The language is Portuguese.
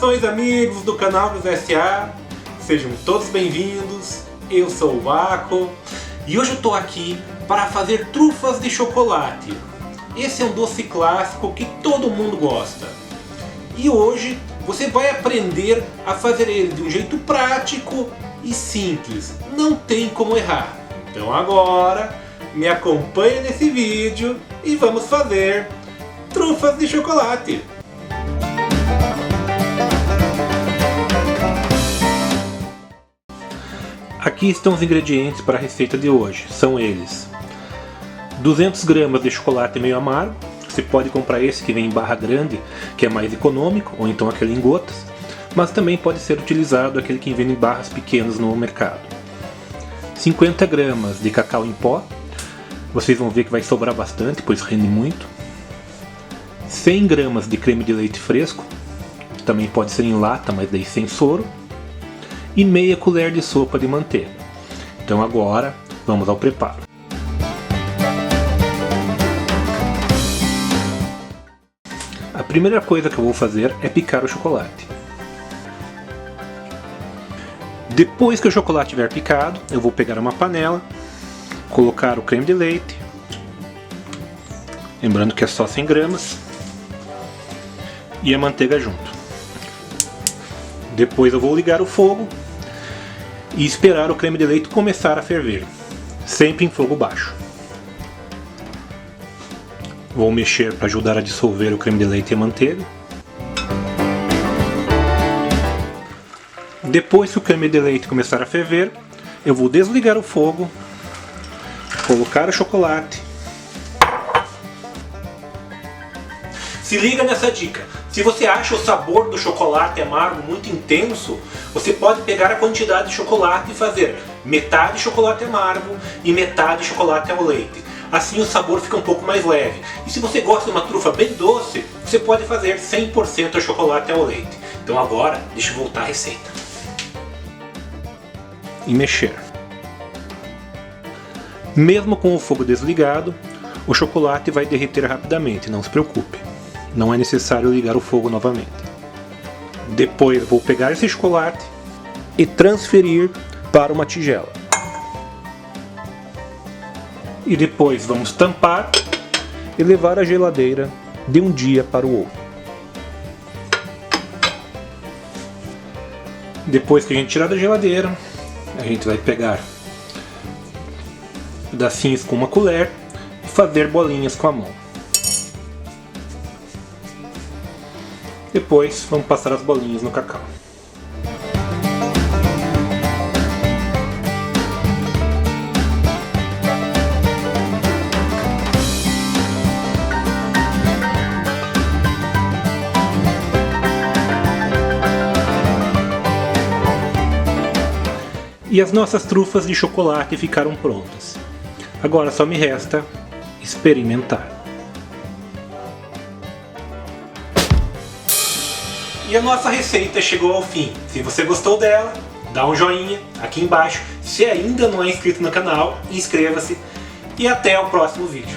Saudações amigos do canal dos SA, sejam todos bem-vindos, eu sou o Vaco e hoje eu estou aqui para fazer trufas de chocolate. Esse é um doce clássico que todo mundo gosta e hoje você vai aprender a fazer ele de um jeito prático e simples, não tem como errar. Então agora me acompanhe nesse vídeo e vamos fazer trufas de chocolate. Aqui estão os ingredientes para a receita de hoje. São eles: 200 gramas de chocolate meio amargo. Você pode comprar esse que vem em barra grande, que é mais econômico, ou então aquele em gotas. Mas também pode ser utilizado aquele que vem em barras pequenas no mercado. 50 gramas de cacau em pó. Vocês vão ver que vai sobrar bastante, pois rende muito. 100 gramas de creme de leite fresco. Também pode ser em lata, mas daí sem soro. E meia colher de sopa de manteiga. Então agora vamos ao preparo. A primeira coisa que eu vou fazer é picar o chocolate. Depois que o chocolate estiver picado, eu vou pegar uma panela, colocar o creme de leite, lembrando que é só 100 gramas, e a manteiga junto. Depois eu vou ligar o fogo e esperar o creme de leite começar a ferver, sempre em fogo baixo. Vou mexer para ajudar a dissolver o creme de leite e a manteiga. Depois que o creme de leite começar a ferver, eu vou desligar o fogo, colocar o chocolate. Se liga nessa dica. Se você acha o sabor do chocolate amargo muito intenso, você pode pegar a quantidade de chocolate e fazer metade chocolate amargo e metade chocolate ao leite. Assim o sabor fica um pouco mais leve. E se você gosta de uma trufa bem doce, você pode fazer 100% chocolate ao leite. Então agora, deixa eu voltar à receita. E mexer. Mesmo com o fogo desligado, o chocolate vai derreter rapidamente, não se preocupe. Não é necessário ligar o fogo novamente. Depois vou pegar esse chocolate e transferir para uma tigela. E depois vamos tampar e levar à geladeira de um dia para o outro. Depois que a gente tirar da geladeira, a gente vai pegar pedacinhos com uma colher e fazer bolinhas com a mão. Depois vamos passar as bolinhas no cacau. E as nossas trufas de chocolate ficaram prontas. Agora só me resta experimentar. E a nossa receita chegou ao fim. Se você gostou dela, dá um joinha aqui embaixo. Se ainda não é inscrito no canal, inscreva-se. E até o próximo vídeo.